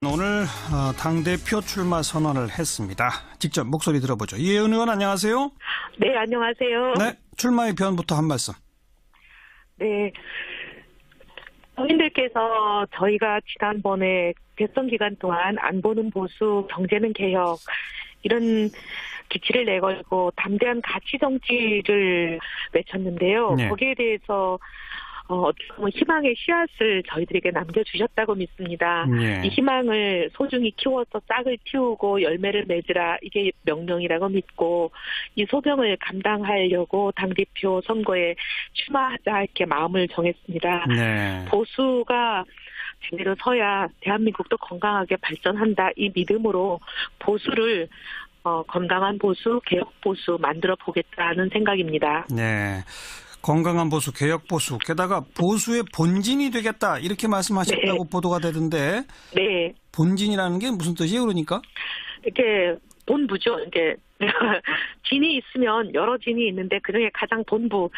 오늘 당대표 출마 선언을 했습니다. 직접 목소리 들어보죠. 이혜은 의원 안녕하세요. 네, 안녕하세요. 네, 출마의 변부터 한 말씀. 네, 서민들께서 저희가 지난번에 대선 기간 동안 안 보는 보수, 경제는 개혁 이런 기치를 내걸고 담대한 가치 정치를 외쳤는데요. 네. 거기에 대해서 어떻게 보면 희망의 씨앗을 저희들에게 남겨주셨다고 믿습니다. 네. 이 희망을 소중히 키워서 싹을 틔우고 열매를 맺으라, 이게 명령이라고 믿고 이 소명을 감당하려고 당대표 선거에 출마하자 이렇게 마음을 정했습니다. 네. 보수가 제대로 서야 대한민국도 건강하게 발전한다, 이 믿음으로 보수를 건강한 보수, 개혁 보수 만들어 보겠다는 생각입니다. 네. 건강한 보수, 개혁 보수, 게다가 보수의 본진이 되겠다 이렇게 말씀하셨다고 네. 보도가 되던데. 네. 본진이라는 게 무슨 뜻이에요, 그러니까? 이렇게 본부죠. 이게 진이 있으면 여러 진이 있는데 그중에 가장 본부,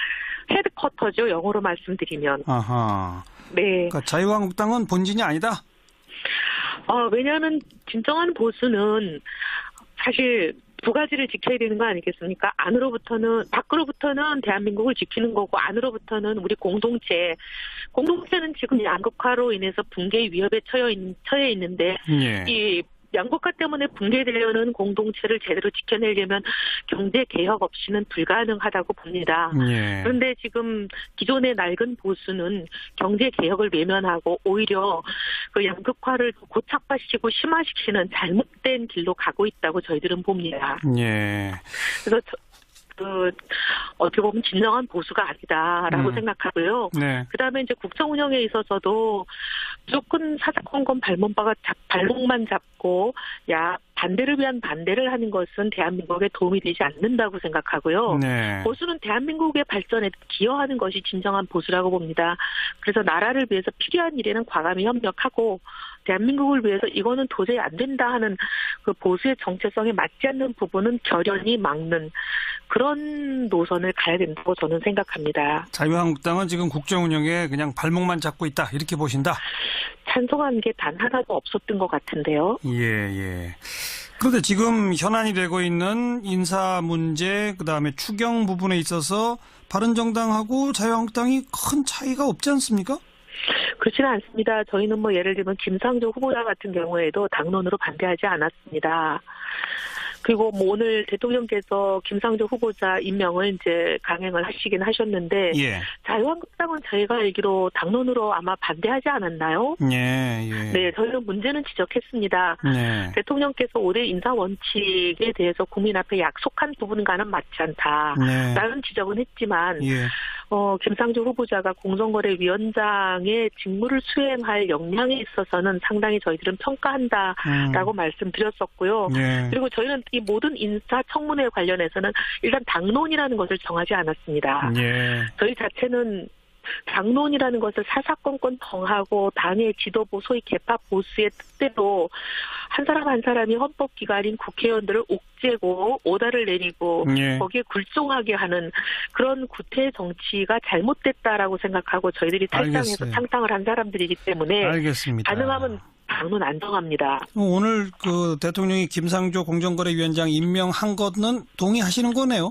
헤드쿼터죠. 영어로 말씀드리면. 아하. 네. 그러니까 자유한국당은 본진이 아니다. 왜냐하면 진정한 보수는 사실 두 가지를 지켜야 되는 거 아니겠습니까? 밖으로부터는 대한민국을 지키는 거고, 안으로부터는 우리 공동체는 지금 양극화로 인해서 붕괴 위협에 처해 있는데, 예. 이 양극화 때문에 붕괴되려는 공동체를 제대로 지켜내려면 경제 개혁 없이는 불가능하다고 봅니다. 예. 그런데 지금 기존의 낡은 보수는 경제 개혁을 외면하고 오히려 그 양극화를 고착화시키고 심화시키는 잘못된 길로 가고 있다고 저희들은 봅니다. 예. 그래서 어떻게 보면 진정한 보수가 아니다라고 생각하고요. 네. 그다음에 이제 국정 운영에 있어서도 무조건 사사건건 발목만 잡고 반대를 위한 반대를 하는 것은 대한민국에 도움이 되지 않는다고 생각하고요. 네. 보수는 대한민국의 발전에 기여하는 것이 진정한 보수라고 봅니다. 그래서 나라를 위해서 필요한 일에는 과감히 협력하고, 대한민국을 위해서 이거는 도저히 안 된다 하는 그 보수의 정체성에 맞지 않는 부분은 결연히 막는 그런 노선을 가야 된다고 저는 생각합니다. 자유한국당은 지금 국정 운영에 그냥 발목만 잡고 있다 이렇게 보신다? 찬성한 게 단 하나도 없었던 것 같은데요. 예. 그런데 지금 현안이 되고 있는 인사 문제, 그다음에 추경 부분에 있어서 바른정당하고 자유한국당이 큰 차이가 없지 않습니까? 그렇지는 않습니다. 저희는 예를 들면 김상조 후보자 같은 경우에도 당론으로 반대하지 않았습니다. 그리고 오늘 대통령께서 김상조 후보자 임명을 이제 강행을 하시긴 하셨는데, 예. 자유한국당은 저희가 알기로 당론으로 아마 반대하지 않았나요? 예. 네, 저희는 문제는 지적했습니다. 네. 대통령께서 올해 인사 원칙에 대해서 국민 앞에 약속한 부분과는 맞지 않다라는 지적은 했지만, 예. 김상조 후보자가 공정거래위원장의 직무를 수행할 역량에 있어서는 상당히 저희들은 평가한다라고 말씀드렸었고요. 예. 그리고 저희는 이 모든 인사청문회 관련해서는 일단 당론이라는 것을 정하지 않았습니다. 예. 저희 자체는 당론이라는 것을 사사건건 정하고 당의 지도부, 소위 개파 보수의 뜻대로 한 사람 한 사람이 헌법기관인 국회의원들을 옥죄고 오다를 내리고 예. 거기에 굴종하게 하는 그런 구태 정치가 잘못됐다라고 생각하고 저희들이 탈당해서 알겠어요. 창당을 한 사람들이기 때문에 알겠습니다. 가능하면 당론 안 정합니다. 오늘 그 대통령이 김상조 공정거래위원장 임명한 거는 동의하시는 거네요?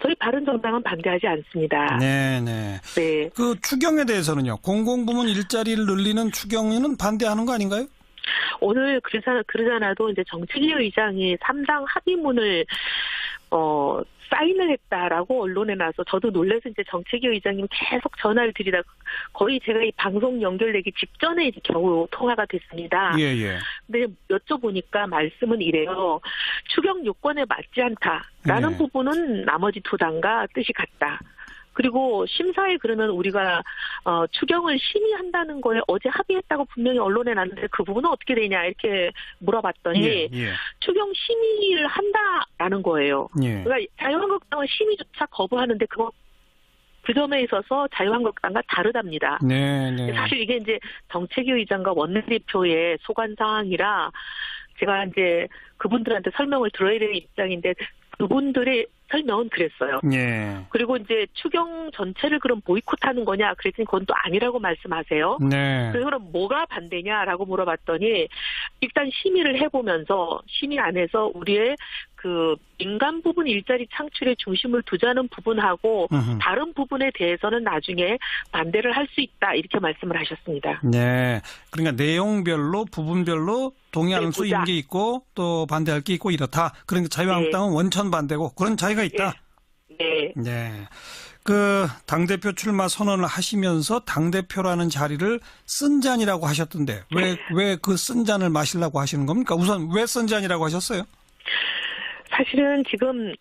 저희 바른정당은 반대하지 않습니다. 네네. 네. 그 추경에 대해서는요. 공공부문 일자리를 늘리는 추경에는 반대하는 거 아닌가요? 오늘 그러잖아도 이제 정책위 의장이 3당 합의문을 사인을 했다라고 언론에 나서 저도 놀라서 이제 정책위 의장님 계속 전화를 드리다 거의 제가 이 방송 연결되기 직전에 이제 겨우 통화가 됐습니다. 예. 근데 여쭤보니까 말씀은 이래요. 추경 요건에 맞지 않다라는 네. 부분은 나머지 두 당과 뜻이 같다. 그리고 심사에 그러면 우리가 추경을 심의한다는 거에 어제 합의했다고 분명히 언론에 났는데 그 부분은 어떻게 되냐 이렇게 물어봤더니 예. 추경 심의를 한다라는 거예요. 예. 그러니까 자유한국당은 심의조차 거부하는데 그 점에 있어서 자유한국당과 다르답니다. 네. 사실 이게 이제 정책위 의장과 원내대표의 소관 사항이라 제가 이제 그분들한테 설명을 들어야 되는 입장인데 그분들의 설명은 그랬어요. 예. 그리고 이제 추경 전체를 그럼 보이콧하는 거냐 그랬더니 그건 또 아니라고 말씀하세요. 네. 그래서 그럼 뭐가 반대냐라고 물어봤더니 일단 심의를 해보면서 심의 안에서 우리의 그 민간 부분 일자리 창출에 중심을 두자는 부분하고 다른 부분에 대해서는 나중에 반대를 할 수 있다 이렇게 말씀을 하셨습니다. 네. 그러니까 내용별로 부분별로 동의하는 수 있는 게 있고 또 반대할 게 있고 이렇다. 그러니까 자유한국당은 원천 반대고 그런 차이가 있다. 네. 네. 그 당대표 출마 선언을 하시면서 당대표라는 자리를 쓴 잔이라고 하셨던데 왜 그 쓴 잔을 마시려고 하시는 겁니까? 우선 왜 쓴 잔이라고 하셨어요? 사실은 지금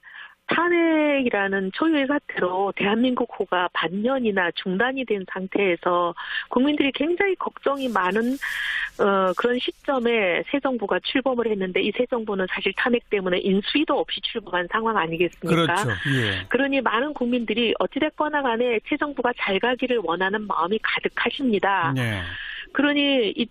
탄핵이라는 초유의 사태로 대한민국 호가 반년이나 중단이 된 상태에서 국민들이 굉장히 걱정이 많은 그런 시점에 새 정부가 출범을 했는데 이 새 정부는 사실 탄핵 때문에 인수위도 없이 출범한 상황 아니겠습니까? 그렇죠. 예. 그러니 많은 국민들이 어찌됐거나 간에 새 정부가 잘 가기를 원하는 마음이 가득하십니다. 네. 그러니 이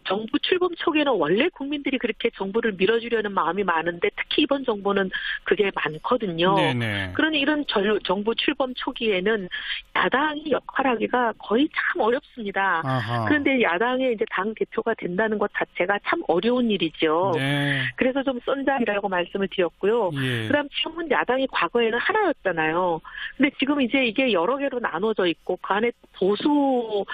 정부 출범 초기에는 원래 국민들이 그렇게 정부를 밀어주려는 마음이 많은데 특히 이번 정부는 그게 많거든요. 네네. 그러니 이런 정부 출범 초기에는 야당이 역할하기가 거의 참 어렵습니다. 아하. 그런데 야당의 이제 당 대표가 된다는 것 자체가 참 어려운 일이죠. 네. 그래서 좀 썬잔이라고 말씀을 드렸고요. 예. 그다음 지금은 야당이 과거에는 하나였잖아요. 근데 지금 이제 이게 여러 개로 나눠져 있고 그 안에 보수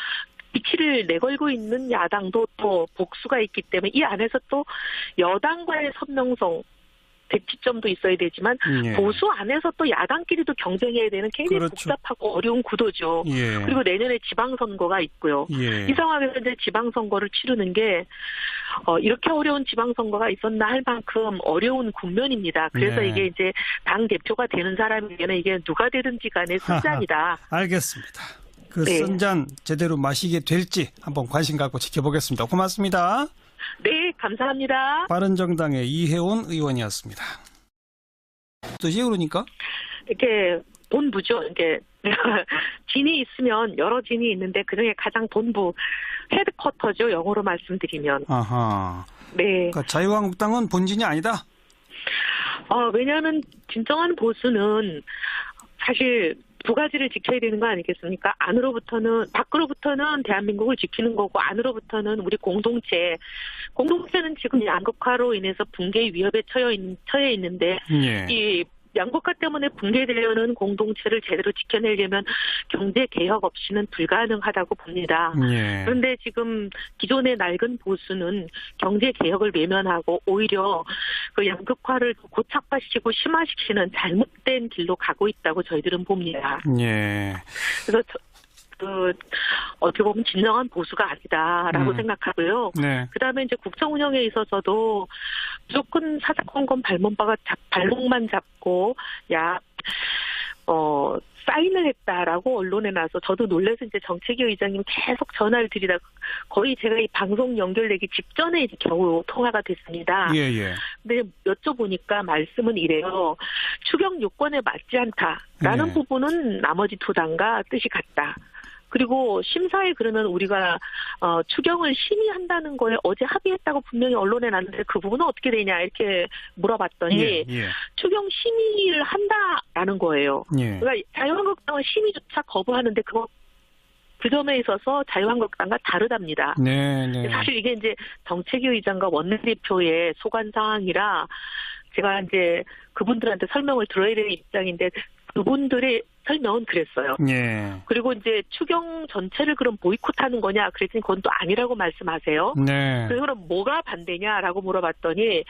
비치를 내걸고 있는 야당도 또 복수가 있기 때문에 이 안에서 또 여당과의 선명성 대치점도 있어야 되지만 예. 보수 안에서 또 야당끼리도 경쟁해야 되는 굉장히 그렇죠. 복잡하고 어려운 구도죠. 예. 그리고 내년에 지방선거가 있고요. 예. 이 상황에서 이제 지방선거를 치르는 게 이렇게 어려운 지방선거가 있었나 할 만큼 어려운 국면입니다. 그래서 네. 이게 이제 당 대표가 되는 사람에게는 이게 누가 되든지 간에 순잔이다. 알겠습니다. 그 네. 쓴 잔 제대로 마시게 될지 한번 관심 갖고 지켜보겠습니다. 고맙습니다. 네, 감사합니다. 바른정당의 이혜원 의원이었습니다. 뜻이 그러니까? 이렇게 본부죠. 이게 진이 있으면 여러 진이 있는데 그중에 가장 본부 헤드쿼터죠. 영어로 말씀드리면. 아하. 네. 그러니까 자유한국당은 본진이 아니다. 왜냐하면 진정한 보수는 사실 두 가지를 지켜야 되는 거 아니겠습니까? 밖으로부터는 대한민국을 지키는 거고, 안으로부터는 우리 공동체는 지금 양극화로 인해서 붕괴 위협에 처해 있는데, 예. 이 양극화 때문에 붕괴되려는 공동체를 제대로 지켜내려면 경제 개혁 없이는 불가능하다고 봅니다. 예. 그런데 지금 기존의 낡은 보수는 경제 개혁을 외면하고 오히려 그 양극화를 고착화시키고 심화시키는 잘못된 길로 가고 있다고 저희들은 봅니다. 예. 그래서 어떻게 보면 진정한 보수가 아니다라고 생각하고요. 네. 그다음에 이제 국정 운영에 있어서도 무조건 사사건건 발목만 잡고 사인을 했다라고 언론에 나서 저도 놀라서 이제 정책위 의장님 계속 전화를 드리다가 거의 제가 이 방송 연결되기 직전에 이제 겨우 통화가 됐습니다. 예, 예. 근데 여쭤보니까 말씀은 이래요. 추경 요건에 맞지 않다라는 네. 부분은 나머지 두 당과 뜻이 같다. 그리고 심사에 그러면 우리가 추경을 심의한다는 거에 어제 합의했다고 분명히 언론에 났는데 그 부분은 어떻게 되냐 이렇게 물어봤더니 예. 추경 심의를 한다라는 거예요. 예. 그러니까 자유한국당은 심의조차 거부하는데 그 점에 있어서 자유한국당과 다르답니다. 네, 네. 사실 이게 이제 정책위 의장과 원내대표의 소관 사항이라 제가 이제 그분들한테 설명을 들어야 되는 입장인데 그분들의 설명은 그랬어요. 예. 그리고 이제 추경 전체를 그럼 보이콧하는 거냐 그랬더니 그건 또 아니라고 말씀하세요. 네. 그래서 그럼 뭐가 반대냐라고 물어봤더니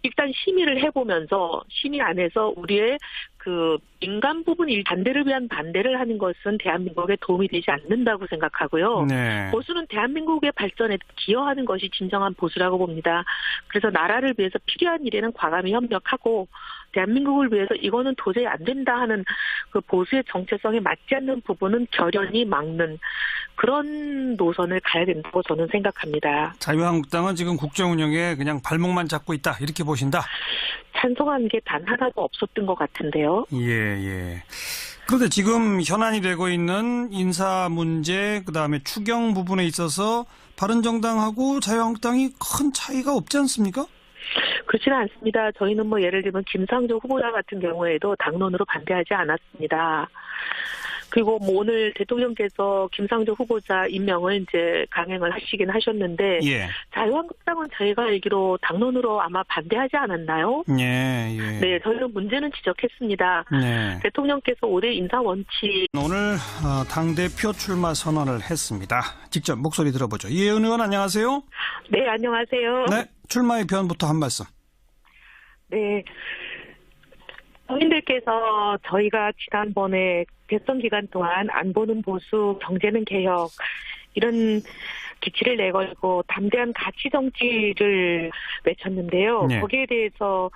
일단 심의를 해보면서 심의 안에서 우리의 그 민간 부분 반대를 위한 반대를 하는 것은 대한민국에 도움이 되지 않는다고 생각하고요. 네. 보수는 대한민국의 발전에 기여하는 것이 진정한 보수라고 봅니다. 그래서 나라를 위해서 필요한 일에는 과감히 협력하고 대한민국을 위해서 이거는 도저히 안 된다 하는 그 보수의 정체성에 맞지 않는 부분은 결연히 막는 그런 노선을 가야 된다고 저는 생각합니다. 자유한국당은 지금 국정 운영에 그냥 발목만 잡고 있다 이렇게 보신다. 찬성한 게 단 하나도 없었던 것 같은데요. 예. 그런데 지금 현안이 되고 있는 인사 문제 그다음에 추경 부분에 있어서 바른정당하고 자유한국당이 큰 차이가 없지 않습니까? 그렇지는 않습니다. 저희는 예를 들면 김상조 후보자 같은 경우에도 당론으로 반대하지 않았습니다. 그리고 뭐 오늘 대통령께서 김상조 후보자 임명을 이제 강행을 하시긴 하셨는데 예. 자유한국당은 저희가 알기로 당론으로 아마 반대하지 않았나요? 예, 예. 네, 저희는 문제는 지적했습니다. 네. 대통령께서 5대 인사 원칙 오늘 당대표 출마 선언을 했습니다. 직접 목소리 들어보죠. 이혜은 의원 안녕하세요. 네, 안녕하세요. 네, 출마의 변부터 한 말씀. 네. 국민들께서 저희가 지난번에 대선 기간 동안 안 보는 보수, 경제는 개혁 이런 기치를 내걸고 담대한 가치 정치를 외쳤는데요. 네. 거기에 대해서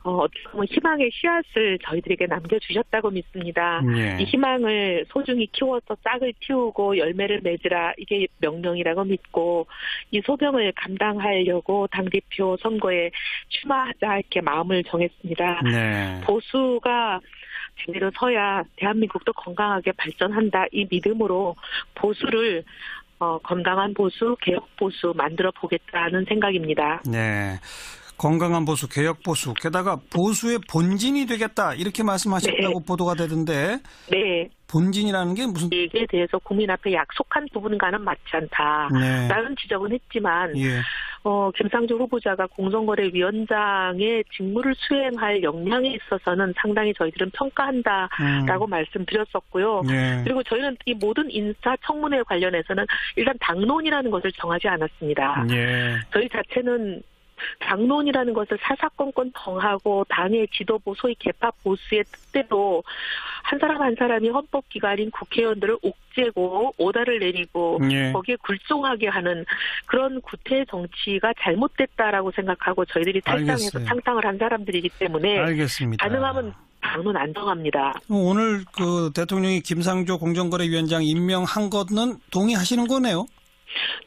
어떻게 보면 희망의 씨앗을 저희들에게 남겨주셨다고 믿습니다. 네. 이 희망을 소중히 키워서 싹을 틔우고 열매를 맺으라 이게 명령이라고 믿고 이 소명을 감당하려고 당대표 선거에 출마하자 이렇게 마음을 정했습니다. 네. 보수가 제대로 서야 대한민국도 건강하게 발전한다 이 믿음으로 보수를 건강한 보수, 개혁 보수 만들어 보겠다는 생각입니다. 네. 건강한 보수, 개혁 보수, 게다가 보수의 본진이 되겠다 이렇게 말씀하셨다고 네. 보도가 되던데 네. 본진이라는 게 무슨? 이에 대해서 국민 앞에 약속한 부분과는 맞지 않다라는 네. 지적은 했지만 예. 김상조 후보자가 공정거래위원장의 직무를 수행할 역량에 있어서는 상당히 저희들은 평가한다라고 말씀드렸었고요. 예. 그리고 저희는 이 모든 인사청문회 관련해서는 일단 당론이라는 것을 정하지 않았습니다. 예. 저희 자체는 당론이라는 것을 사사건건 정하고 당의 지도부 소위 개파 보수의 뜻대로 한 사람 한 사람이 헌법기관인 국회의원들을 옥죄고 오다를 내리고 예. 거기에 굴종하게 하는 그런 구태 정치가 잘못됐다라고 생각하고 저희들이 탈당해서 알겠어요. 창당을 한 사람들이기 때문에 알겠습니다. 가능하면 당론 안 정합니다. 오늘 그 대통령이 김상조 공정거래위원장 임명한 것은 동의하시는 거네요?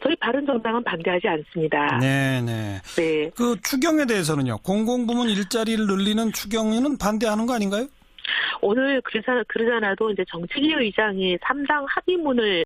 저희 바른정당은 반대하지 않습니다. 네, 네. 네. 그 추경에 대해서는요. 공공부문 일자리를 늘리는 추경에는 반대하는 거 아닌가요? 오늘 그러잖아도 이제 정책위 의장이 3당 합의문을